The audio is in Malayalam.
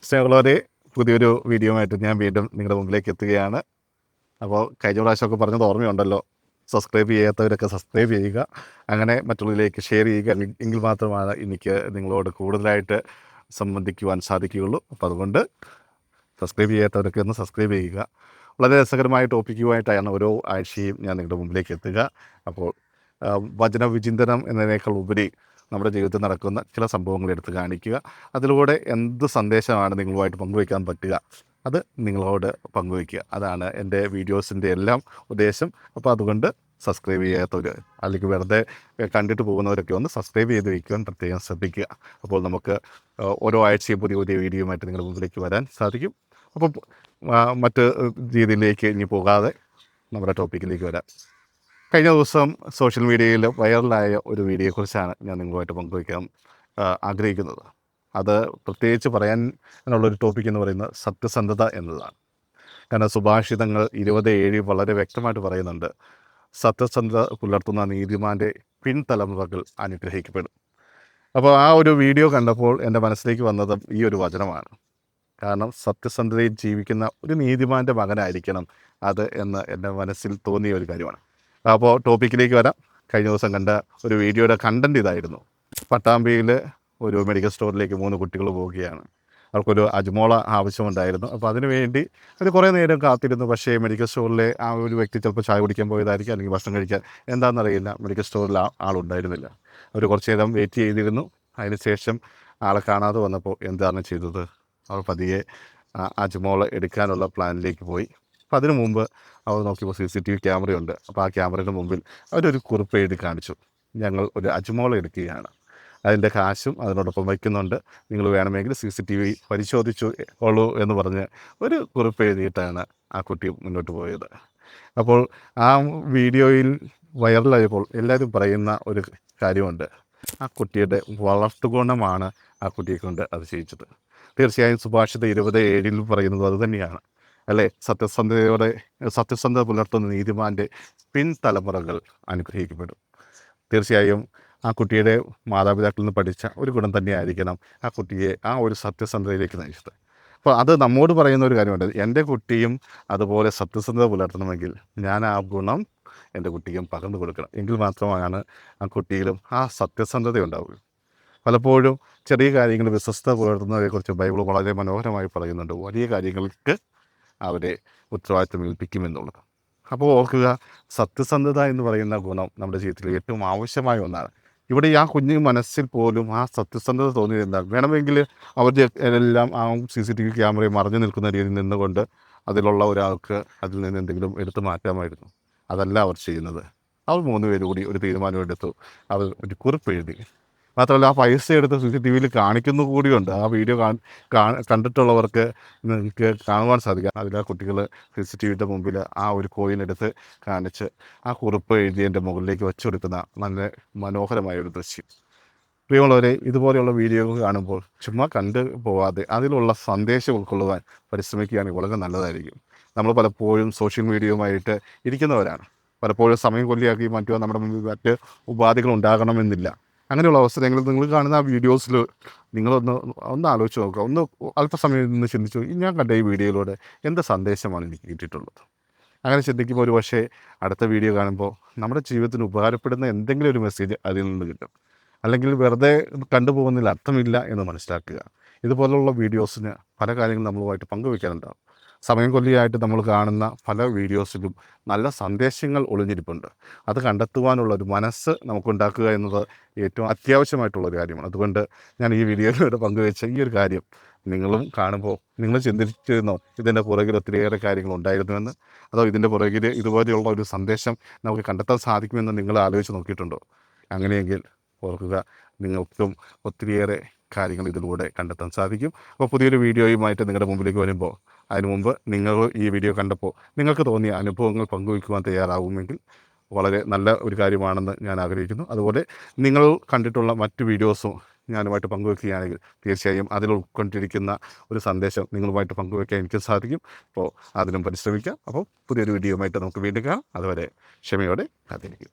സ്നേഹമുള്ളവരെ, പുതിയൊരു വീഡിയോ ആയിട്ട് ഞാൻ വീണ്ടും നിങ്ങളുടെ മുമ്പിലേക്ക് എത്തുകയാണ്. അപ്പോൾ കഴിഞ്ഞ പ്രാവശ്യമൊക്കെ പറഞ്ഞത് ഓർമ്മയുണ്ടല്ലോ, സബ്സ്ക്രൈബ് ചെയ്യാത്തവരൊക്കെ സബ്സ്ക്രൈബ് ചെയ്യുക, അങ്ങനെ മറ്റുള്ളവരിലേക്ക് ഷെയർ ചെയ്യുക. എങ്കിൽ മാത്രമാണ് എനിക്ക് നിങ്ങളോട് കൂടുതലായിട്ട് സംബന്ധിക്കുവാൻ സാധിക്കുകയുള്ളൂ. അപ്പോൾ അതുകൊണ്ട് സബ്സ്ക്രൈബ് ചെയ്യാത്തവരൊക്കെ ഒന്ന് സബ്സ്ക്രൈബ് ചെയ്യുക. വളരെ രസകരമായ ടോപ്പിക്കുമായിട്ടാണ് ഓരോ ആഴ്ചയും ഞാൻ നിങ്ങളുടെ മുമ്പിലേക്ക് എത്തുക. അപ്പോൾ വചന വിചിന്തനം എന്നതിനേക്കാൾ ഉപരി നമ്മുടെ ജീവിതത്തിൽ നടക്കുന്ന ചില സംഭവങ്ങൾ എടുത്ത് കാണിക്കുക. അതിലൂടെ എന്ത് സന്ദേശമാണ് നിങ്ങളുമായിട്ട് പങ്കുവയ്ക്കാൻ പറ്റുക, അത് നിങ്ങളോട് പങ്കുവയ്ക്കുക. അതാണ് എൻ്റെ വീഡിയോസിൻ്റെ എല്ലാം ഉദ്ദേശം. അപ്പോൾ അതുകൊണ്ട് സബ്സ്ക്രൈബ് ചെയ്യാത്തവർ അല്ലെങ്കിൽ വെറുതെ കണ്ടിട്ട് പോകുന്നവരൊക്കെ ഒന്ന് സബ്സ്ക്രൈബ് ചെയ്ത് വയ്ക്കുവാൻ പ്രത്യേകം ശ്രദ്ധിക്കുക. അപ്പോൾ നമുക്ക് ഓരോ ആഴ്ചയും പുതിയ പുതിയ വീഡിയോയുമായിട്ട് നിങ്ങളുടെ മുമ്പിലേക്ക് വരാൻ സാധിക്കും. അപ്പോൾ മറ്റ് രീതിയിലേക്ക് ഇനി പോകാതെ നമ്മുടെ ടോപ്പിക്കിലേക്ക് വരാം. കഴിഞ്ഞ ദിവസം സോഷ്യൽ മീഡിയയിൽ വൈറലായ ഒരു വീഡിയോയെക്കുറിച്ചാണ് ഞാൻ നിങ്ങളുമായിട്ട് പങ്കുവയ്ക്കാൻ ആഗ്രഹിക്കുന്നത്. അത് പ്രത്യേകിച്ച് പറയാനുള്ളൊരു ടോപ്പിക് എന്ന് പറയുന്നത് സത്യസന്ധത എന്നതാണ്. കാരണം സുഭാഷിതങ്ങൾ 20:7 വളരെ വ്യക്തമായിട്ട് പറയുന്നുണ്ട്, സത്യസന്ധത പുലർത്തുന്ന നീതിമാൻ്റെ പിൻതലമുറകൾ അനുഗ്രഹിക്കപ്പെടും. അപ്പോൾ ആ ഒരു വീഡിയോ കണ്ടപ്പോൾ എൻ്റെ മനസ്സിലേക്ക് വന്നത് ഈ ഒരു വചനമാണ്. കാരണം സത്യസന്ധതയിൽ ജീവിക്കുന്ന ഒരു നീതിമാൻ്റെ മകനായിരിക്കണം അത് എന്ന് എൻ്റെ മനസ്സിൽ തോന്നിയ ഒരു കാര്യമാണ്. അപ്പോൾ ടോപ്പിക്കിലേക്ക് വരാം. കഴിഞ്ഞ ദിവസം കണ്ട ഒരു വീഡിയോയുടെ കണ്ടൻറ് ഇതായിരുന്നു. പട്ടാമ്പിയിൽ ഒരു മെഡിക്കൽ സ്റ്റോറിലേക്ക് 3 കുട്ടികൾ പോവുകയാണ്. അവർക്കൊരു അജ്മോള ആവശ്യമുണ്ടായിരുന്നു. അപ്പോൾ അതിന് വേണ്ടി അവർ കുറേ നേരം കാത്തിരുന്നു. പക്ഷേ മെഡിക്കൽ സ്റ്റോറിലെ ആ ഒരു വ്യക്തി ചിലപ്പോൾ ചായ കുടിക്കാൻ പോയതായിരിക്കും, അല്ലെങ്കിൽ ഭക്ഷണം കഴിക്കാൻ, എന്താണെന്നറിയില്ല, മെഡിക്കൽ സ്റ്റോറിൽ ആളുണ്ടായിരുന്നില്ല. അവർ കുറച്ച് നേരം വെയിറ്റ് ചെയ്തിരുന്നു. അതിനുശേഷം ആളെ കാണാതെ വന്നപ്പോൾ എന്താണ് ചെയ്തത്, അവർ പതിയെ അജ്മോള എടുക്കാനുള്ള പ്ലാനിലേക്ക് പോയി. അപ്പോൾ അതിനു മുമ്പ് അവർ നോക്കിയപ്പോൾ CCTV ക്യാമറയുണ്ട്. അപ്പോൾ ആ ക്യാമറയുടെ മുമ്പിൽ അവരൊരു കുറിപ്പ് എഴുതി കാണിച്ചു, ഞങ്ങൾ ഒരു അജ്മോള എടുക്കുകയാണ്, അതിൻ്റെ കാശും അതിനോടൊപ്പം വയ്ക്കുന്നുണ്ട്, നിങ്ങൾ വേണമെങ്കിൽ CCTV പരിശോധിച്ചു ഉള്ളൂ എന്ന് പറഞ്ഞ് ഒരു കുറിപ്പ് എഴുതിയിട്ടാണ് ആ കുട്ടി മുന്നോട്ട് പോയത്. അപ്പോൾ ആ വീഡിയോയിൽ വൈറലായപ്പോൾ എല്ലാവരും പറയുന്ന ഒരു കാര്യമുണ്ട്, ആ കുട്ടിയുടെ വളർത്തുഗുണമാണ് ആ കുട്ടിയെ കൊണ്ട് അത് ചെയ്യിച്ചത്. തീർച്ചയായും സുഭാഷിതം 20:7 പറയുന്നത് അതുതന്നെയാണ് അല്ലേ? സത്യസന്ധത പുലർത്തുന്ന നീതിമാൻ്റെ പിൻതലമുറകൾ അനുഗ്രഹിക്കപ്പെടും. തീർച്ചയായും ആ കുട്ടിയുടെ മാതാപിതാക്കളിൽ നിന്ന് പഠിച്ച ഒരു ഗുണം തന്നെയായിരിക്കണം ആ കുട്ടിയെ ആ ഒരു സത്യസന്ധതയിലേക്ക് നയിച്ചത്. അപ്പോൾ അത് നമ്മോട് പറയുന്ന ഒരു കാര്യമുണ്ട്, എൻ്റെ കുട്ടിയും അതുപോലെ സത്യസന്ധത പുലർത്തണമെങ്കിൽ ഞാൻ ആ ഗുണം എൻ്റെ കുട്ടിക്കും പകർന്നു കൊടുക്കണം. എങ്കിൽ മാത്രമാണ് ആ കുട്ടിയിലും ആ സത്യസന്ധത ഉണ്ടാവുക. പലപ്പോഴും ചെറിയ കാര്യങ്ങൾ വിശ്വസ്തത പുലർത്തുന്നതിനെക്കുറിച്ച് ബൈബിൾ വളരെ മനോഹരമായി പറയുന്നുണ്ട്, വലിയ കാര്യങ്ങൾക്ക് അവരെ ഉത്തരവാദിത്വം ഏൽപ്പിക്കുമെന്നുള്ളത്. അപ്പോൾ ഓർക്കുക, സത്യസന്ധത എന്ന് പറയുന്ന ഗുണം നമ്മുടെ ജീവിതത്തിൽ ഏറ്റവും ആവശ്യമായ ഒന്നാണ്. ഇവിടെ ആ കുഞ്ഞു മനസ്സിൽ പോലും ആ സത്യസന്ധത തോന്നിയിരുന്നാൽ വേണമെങ്കിൽ അവരുടെ എല്ലാം ആ CCTV ക്യാമറയിൽ മറഞ്ഞു നിൽക്കുന്ന രീതിയിൽ നിന്നുകൊണ്ട് അതിലുള്ള ഒരാൾക്ക് അതിൽ നിന്ന് എന്തെങ്കിലും എടുത്തു മാറ്റാമായിരുന്നു. അതല്ല അവർ ചെയ്യുന്നത്. അവർ 3 പേര് കൂടി ഒരു തീരുമാനമെടുത്തു. അവർ ഒരു കുറിപ്പ് എഴുതി. മാത്രമല്ല ആ പൈസ എടുത്ത് CCTVയിൽ കാണിക്കുന്നു കൂടിയുണ്ട്. ആ വീഡിയോ കണ്ടിട്ടുള്ളവർക്ക് നിങ്ങൾക്ക് കാണുവാൻ സാധിക്കും. അതിൽ ആ കുട്ടികൾ CCTVയുടെ മുമ്പിൽ ആ ഒരു കോയിൻ എടുത്ത് കാണിച്ച് ആ കുറിപ്പ് എഴുതിയതിൻ്റെ മുകളിലേക്ക് വെച്ചു കൊടുക്കുന്ന നല്ല മനോഹരമായ ഒരു ദൃശ്യം. പ്രിയമുള്ളവരെ, ഇതുപോലെയുള്ള വീഡിയോകൾ കാണുമ്പോൾ ചുമ്മാ കണ്ടു പോവാതെ അതിലുള്ള സന്ദേശം ഉൾക്കൊള്ളുവാൻ പരിശ്രമിക്കുകയാണെങ്കിൽ വളരെ നല്ലതായിരിക്കും. നമ്മൾ പലപ്പോഴും സോഷ്യൽ മീഡിയയുമായിട്ട് ഇരിക്കുന്നവരാണ്. പലപ്പോഴും സമയം കൊല്ലിയാക്കി മാറ്റുവാൻ നമ്മുടെ മുമ്പിൽ മറ്റ് ഉപാധികൾ ഉണ്ടാകണമെന്നില്ല. അങ്ങനെയുള്ള അവസരങ്ങളിൽ നിങ്ങൾ കാണുന്ന ആ വീഡിയോസിൽ ഒന്ന് ആലോചിച്ച് നോക്കുക, ഒന്ന് അല്പസമയം നിന്ന് ചിന്തിച്ചു, ഞാൻ കണ്ട ഈ വീഡിയോയിലൂടെ എന്ത് സന്ദേശമാണ് എനിക്ക് കിട്ടിയിട്ടുള്ളത്. അങ്ങനെ ചിന്തിക്കുമ്പോൾ ഒരു പക്ഷേ അടുത്ത വീഡിയോ കാണുമ്പോൾ നമ്മുടെ ജീവിതത്തിന് ഉപകാരപ്പെടുന്ന എന്തെങ്കിലും ഒരു മെസ്സേജ് അതിൽ നിന്ന് കിട്ടും. അല്ലെങ്കിൽ വെറുതെ കണ്ടുപോകുന്നതിൽ അർത്ഥമില്ല എന്ന് മനസ്സിലാക്കുക. ഇതുപോലുള്ള വീഡിയോസിന് പല കാര്യങ്ങളും നമ്മളുമായിട്ട് പങ്കുവയ്ക്കാനുണ്ടാകും. സമയം കൊല്ലിയായിട്ട് നമ്മൾ കാണുന്ന പല വീഡിയോസിലും നല്ല സന്ദേശങ്ങൾ ഒളിഞ്ഞിരിപ്പുണ്ട്. അത് കണ്ടെത്തുവാനുള്ള ഒരു മനസ്സ് നമുക്കുണ്ടാക്കുക എന്നത് ഏറ്റവും അത്യാവശ്യമായിട്ടുള്ളൊരു കാര്യമാണ്. അതുകൊണ്ട് ഞാൻ ഈ വീഡിയോയിലൂടെ പങ്കുവെച്ച ഈ ഒരു കാര്യം നിങ്ങളും കാണുമ്പോൾ നിങ്ങൾ ചിന്തിച്ചിരുന്നോ, ഇതിൻ്റെ പുറകിൽ ഒത്തിരിയേറെ കാര്യങ്ങൾ ഉണ്ടായിരുന്നുവെന്ന്? അതോ ഇതിൻ്റെ പുറകിൽ ഇതുപോലെയുള്ള ഒരു സന്ദേശം നമുക്ക് കണ്ടെത്താൻ സാധിക്കുമെന്ന് നിങ്ങൾ ആലോചിച്ച് നോക്കിയിട്ടുണ്ടോ? അങ്ങനെയെങ്കിൽ ഓർക്കുക, നിങ്ങൾക്കും ഒത്തിരിയേറെ കാര്യങ്ങൾ ഇതിലൂടെ കണ്ടെത്താൻ സാധിക്കും. അപ്പോൾ പുതിയൊരു വീഡിയോയുമായിട്ട് നിങ്ങളുടെ മുമ്പിലേക്ക് വരുമ്പോൾ അതിനു മുമ്പ് നിങ്ങൾ ഈ വീഡിയോ കണ്ടപ്പോൾ നിങ്ങൾക്ക് തോന്നിയ അനുഭവങ്ങൾ പങ്കുവയ്ക്കുവാൻ തയ്യാറാവുമെങ്കിൽ വളരെ നല്ല ഒരു കാര്യമാണെന്ന് ഞാൻ ആഗ്രഹിക്കുന്നു. അതുപോലെ നിങ്ങൾ കണ്ടിട്ടുള്ള മറ്റ് വീഡിയോസും ഞാനുമായിട്ട് പങ്കുവയ്ക്കുകയാണെങ്കിൽ തീർച്ചയായും അതിൽ ഉൾക്കൊണ്ടിരിക്കുന്ന ഒരു സന്ദേശം നിങ്ങളുമായിട്ട് പങ്കുവയ്ക്കാൻ എനിക്ക് സാധിക്കും. അപ്പോൾ അതിനും പരിശ്രമിക്കാം. അപ്പോൾ പുതിയൊരു വീഡിയോയുമായിട്ട് നമുക്ക് വീണ്ടും കാണാം. അതുവരെ ക്ഷമയോടെ കാത്തിരിക്കും.